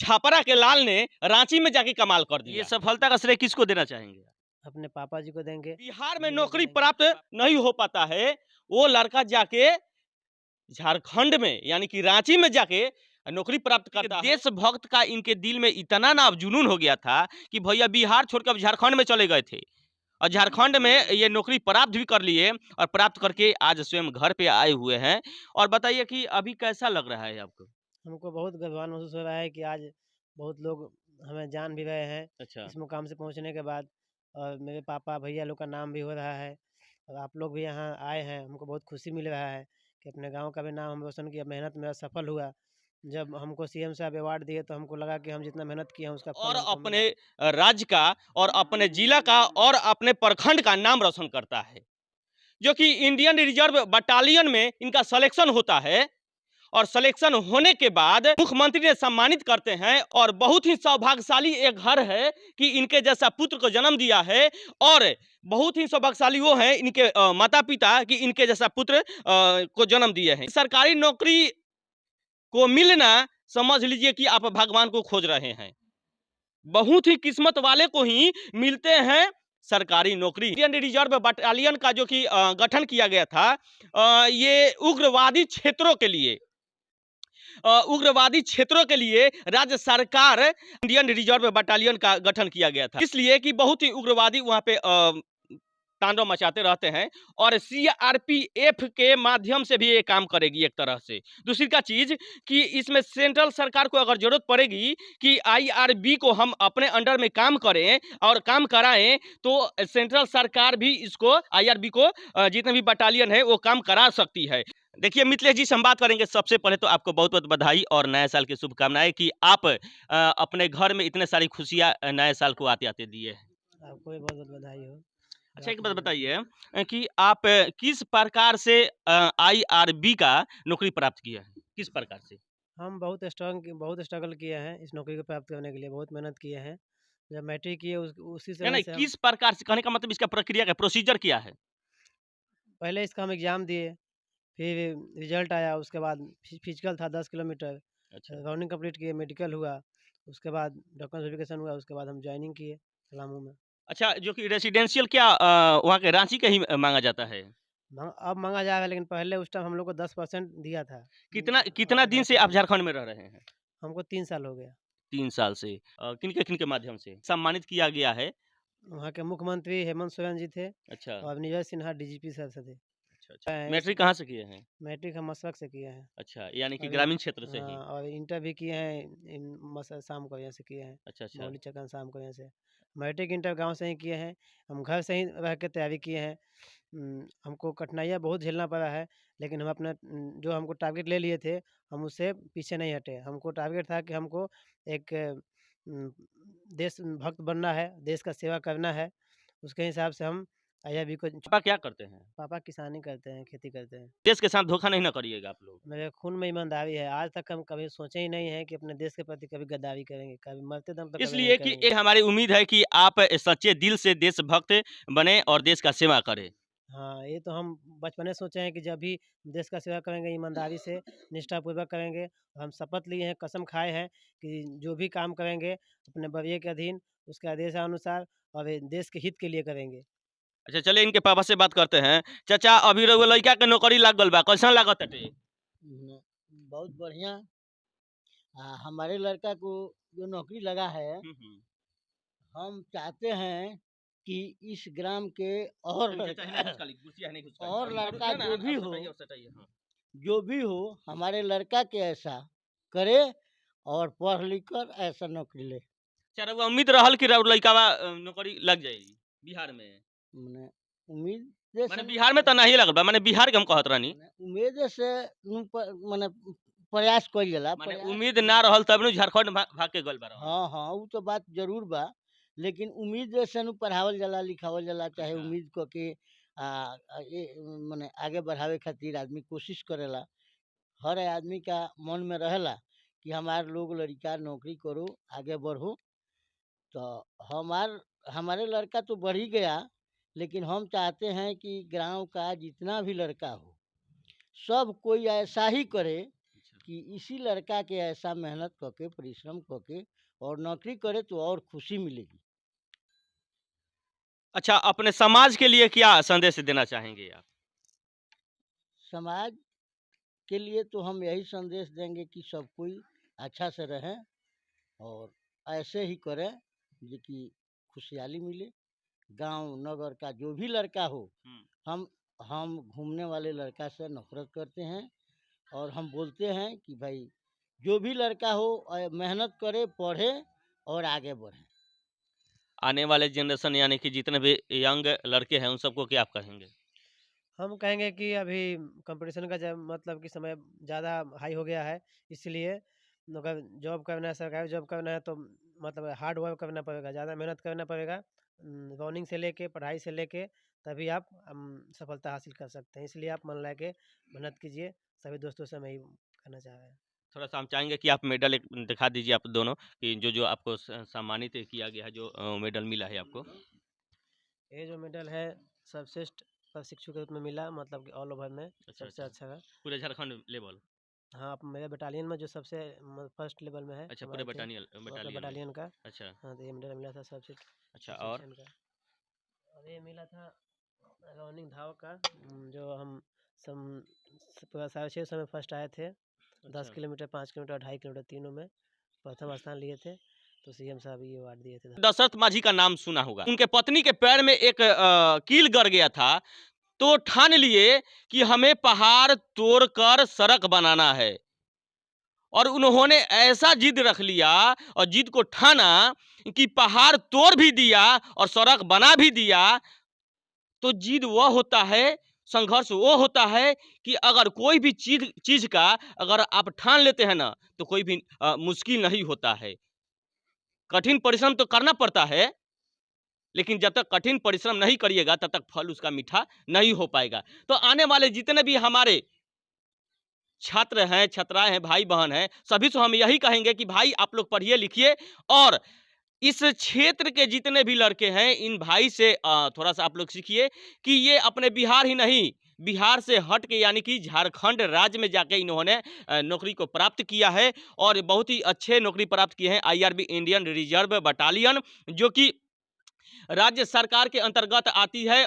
छापरा के लाल ने रांची में जाके कमाल कर दिया। ये सफलता का श्रेय किसको देना चाहेंगे? अपने पापा जी को देंगे। बिहार में जी नौकरी देंगे। प्राप्त नहीं हो पाता है, वो लड़का जाके झारखंड में यानी कि रांची में जाके नौकरी प्राप्त करता है। देशभक्त का इनके दिल में इतना ना जुनून हो गया था कि भैया बिहार छोड़कर झारखंड में चले गए थे और झारखंड में ये नौकरी प्राप्त भी कर लिए और प्राप्त करके आज स्वयं घर पे आए हुए हैं। और बताइए कि अभी कैसा लग रहा है आपको? हमको बहुत गर्वान महसूस हो रहा है कि आज बहुत लोग हमें जान भी रहे हैं अच्छा। इस मुकाम से पहुंचने के बाद। और मेरे पापा भैया लोग का नाम भी हो रहा है और आप लोग भी यहाँ आए हैं, हमको बहुत खुशी मिल रहा है कि अपने गांव का भी नाम हम रोशन किया, मेहनत मेरा सफल हुआ। जब हमको सीएम साहब अवार्ड दिए तो हमको लगा कि हम जितना मेहनत किए हैं उसका और फल हमको अपने मिला। राज्य का और अपने जिला का और अपने प्रखंड का नाम रोशन करता है, जो कि इंडियन रिजर्व बटालियन में इनका सिलेक्शन होता है और सिलेक्शन होने के बाद मुख्यमंत्री ने सम्मानित करते हैं। और बहुत ही सौभाग्यशाली एक घर है कि इनके जैसा पुत्र को जन्म दिया है। और बहुत ही सौभाग्यशाली वो हैं इनके माता पिता कि इनके जैसा पुत्र को जन्म दिए हैं। सरकारी नौकरी को मिलना समझ लीजिए कि आप भगवान को खोज रहे हैं। बहुत ही किस्मत वाले को ही मिलते हैं सरकारी नौकरी। इंडियन रिजर्व बटालियन का जो कि गठन किया गया था, ये उग्रवादी क्षेत्रों के लिए राज्य सरकार इंडियन रिजर्व बटालियन का गठन किया गया था, इसलिए कि बहुत ही उग्रवादी वहां पे तांडव मचाते रहते हैं। और सीआरपीएफ के माध्यम से भी ये काम करेगी एक तरह से। दूसरी का चीज कि इसमें सेंट्रल सरकार को अगर जरूरत पड़ेगी कि आईआरबी को हम अपने अंडर में काम करें और काम कराएं, तो सेंट्रल सरकार भी इसको आईआरबी को जितने भी बटालियन है वो काम करा सकती है। देखिए मिथिलेश जी से हम बात करेंगे। सबसे पहले तो आपको बहुत बहुत बधाई और नए साल की शुभकामनाएं कि आप अपने घर में इतने सारी खुशियां नए साल को आते आते दिए हैं। आपको भी बहुत बहुत बधाई हो। अच्छा, एक आप बात लोग बताइए कि आप किस प्रकार से आईआरबी का नौकरी प्राप्त किया है? किस प्रकार से? हम बहुत स्ट्रगल किए हैं इस नौकरी को प्राप्त करने के लिए, बहुत मेहनत किए हैं। जब मैट्रिक किए उसी नहीं, समय नहीं, से हम किस प्रकार से कहने का मतलब इसका प्रक्रिया क्या प्रोसीजर क्या है? पहले इसका हम एग्ज़ाम दिए, फिर रिजल्ट आया, उसके बाद फिजिकल था 10 किलोमीटर, अच्छा। रनिंग कंप्लीट किए, मेडिकल हुआ, उसके बाद डॉक्यूमेंट वेरिफिकेशन हुआ, उसके बाद हम जॉइनिंग किए पलामू में। अच्छा, जो कि रेसिडेंशियल क्या वहाँ के रांची का ही माँगा जाता है? अब माँगा जा रहा है, लेकिन पहले उस टाइम हम लोग को 10% दिया था। कितना कितना दिन से मैट्रिक आप में झारखंड में रह रहे हैं? हमको 3 साल हो गया। 3 साल से। किनके-किनके माध्यम से सम्मानित किया गया है? वहाँ के मुख्यमंत्री हेमंत सोरेन जी थे अच्छा। और नीरज सिन्हा डीजीपी सर से थे। अच्छा, अच्छा। इस मैट्रिक कहाँ से किए हैं? मैट्रिक हम मसरख से किए हैं। अच्छा, यानी कि और ग्रामीण क्षेत्र से ही। हाँ, और इंटर भी किए हैं शाम को यहाँ से किए हैं, अच्छा, अच्छा। मौली चकन शाम को यहाँ से। मैट्रिक इंटर गांव से ही किए हैं, हम घर से ही रह के तैयारी किए हैं। हमको कठिनाइयाँ बहुत झेलना पड़ा है, लेकिन हम अपना जो हमको टारगेट ले लिए थे, हम उससे पीछे नहीं हटे। हमको टारगेट था कि हमको एक उम, देशभक्त बनना है, देश का सेवा करना है। उसके हिसाब से हम आईआरबी को पापा क्या करते हैं? पापा किसानी करते हैं, खेती करते हैं। देश के साथ धोखा नहीं ना करिएगा आप लोग। मेरे खून में ईमानदारी है। आज तक हम कभी सोचे ही नहीं हैं कि अपने देश के प्रति कभी गद्दारी करेंगे, कभी मरते दम तक कभी नहीं इसलिए कि करेंगे। ये हमारी उम्मीद है कि आप सच्चे दिल से देशभक्त बने और देश का सेवा करें। हाँ, ये तो हम बचपने से सोचे हैं कि जब भी देश का सेवा करेंगे, ईमानदारी से, निष्ठापूर्वक करेंगे। हम शपथ लिए हैं, कसम खाए हैं कि जो भी काम करेंगे अपने बड़े के अधीन, उसके आदेशानुसार और ये देश के हित के लिए करेंगे। अच्छा, चलिए इनके पापा से बात करते हैं। चाचा, अभी रउआ लइका के नौकरी लाग गइल बा, कैसन लागत ताटे? न बहुत बढ़िया। हमारे लड़का को जो नौकरी लगा है, हुँ, हुँ। हम चाहते हैं कि इस ग्राम के और चाचा लड़का हेने घुसकाली, कुर्सिया हेने घुसकाली। और लड़का ना, जो आप भी हो सटाइए, आप सटाइए, हाँ। जो भी हो, हमारे लड़का के ऐसा करे और पढ़ लिख कर ऐसा नौकरी ले। अच्छा, रउआ उम्मीद रहल कि राउर लइकावा नौकरी लग जाई बिहार में? मने उम्मीद से माने न बिहार में त नाही लगल बा, माने बिहार के हम कहत रहनी। मने उम्मीद से मने प्रयास कइल जाला। माने प्रयास उम्मीद ना रहल तब नु झारखंड भाग के गइल बा रहन। हाँ, हाँ, उ तो बात ज़रूर बा। लेकिन उम्मीद से नु पढ़ावल जाला, लिखावल जाला, चाहे अच्छा। उम्मीद क के ये मने आगे बढ़ावे खातिर आदमी कोशिश करेला। हर आदमी का मन में रहेला कि हमार लोग लड़िका नौकरी करो, आगे बढ़ो। तो हमार हमारे लड़का तो बढ़ ही गया, लेकिन हम चाहते हैं कि गाँव का जितना भी लड़का हो, सब कोई ऐसा ही करे कि इसी लड़का के ऐसा मेहनत करके परिश्रम करके और नौकरी करे तो और खुशी मिलेगी। अच्छा, अपने समाज के लिए क्या संदेश देना चाहेंगे आप? समाज के लिए तो हम यही संदेश देंगे कि सब कोई अच्छा से रहें और ऐसे ही करें जो कि खुशहाली मिले। गांव नगर का जो भी लड़का हो, हम घूमने वाले लड़का से नफरत करते हैं और हम बोलते हैं कि भाई जो भी लड़का हो मेहनत करे, पढ़े और आगे बढ़े। आने वाले जनरेशन यानी कि जितने भी यंग लड़के हैं उन सबको क्या आप कहेंगे? हम कहेंगे कि अभी कंपटीशन का मतलब कि समय ज़्यादा हाई हो गया है, इसलिए अगर जॉब करना है, सरकारी जॉब करना है तो मतलब हार्ड वर्क करना पड़ेगा, ज़्यादा मेहनत करना पड़ेगा। रनिंग से लेके पढ़ाई से लेके तभी आप सफलता हासिल कर सकते हैं। इसलिए आप मन लगा के मेहनत कीजिए। सभी दोस्तों से मैं यही कहना चाह रहा हूँ। थोड़ा-सा हम चाहेंगे कि आप मेडल एक दिखा दीजिए आप दोनों कि जो-जो आपको सम्मानित किया गया है, जो मेडल मिला है आपको। ये जो मेडल है सर्वश्रेष्ठ प्रशिक्षु के रूप में मिला, मतलब कि ऑल ओवर में अच्छा, सबसे अच्छा। अच्छा है। पूरे झारखंड लेवल। हाँ, मेरे बटालियन में जो सबसे फर्स्ट लेवल में है अच्छा, पूरे हमारे थे, बटालियन वो अपने बटालियन में। बटालियन का। अच्छा, हाँ, तो ये मेडल मिला था सबसे अच्छा और? सेक्शन का। और ये मिला था रनिंग धाव का, जो हम सम पूरा 650 में फर्स्ट आए थे। 10 अच्छा। किलोमीटर, 5 किलोमीटर, 2.5 किलोमीटर तीनों में प्रथम स्थान लिए थे। तो सीएम साहब ये अवार्ड दिए थे। दशरथ माझी का नाम सुना होगा। उनके पत्नी के पैर में एक कील गड़ गया था, तो ठान लिए कि हमें पहाड़ तोड़कर सड़क बनाना है। और उन्होंने ऐसा जिद रख लिया और जिद को ठाना कि पहाड़ तोड़ भी दिया और सड़क बना भी दिया। तो जिद वह होता है, संघर्ष वो होता है कि अगर कोई भी चीज का अगर आप ठान लेते हैं ना, तो कोई भी मुश्किल नहीं होता है। कठिन परिश्रम तो करना पड़ता है, लेकिन जब तक कठिन परिश्रम नहीं करिएगा तब तक फल उसका मीठा नहीं हो पाएगा। तो आने वाले जितने भी हमारे छात्र हैं, छात्राएं हैं, भाई बहन हैं, सभी से हम यही कहेंगे कि भाई आप लोग पढ़िए लिखिए और इस क्षेत्र के जितने भी लड़के हैं इन भाई से थोड़ा सा आप लोग सीखिए कि ये अपने बिहार ही नहीं, बिहार से हट के यानी कि झारखंड राज्य में जाके इन्होंने नौकरी को प्राप्त किया है और बहुत ही अच्छे नौकरी प्राप्त किए हैं। आईआरबी इंडियन रिजर्व बटालियन, जो कि राज्य सरकार के अंतर्गत आती है।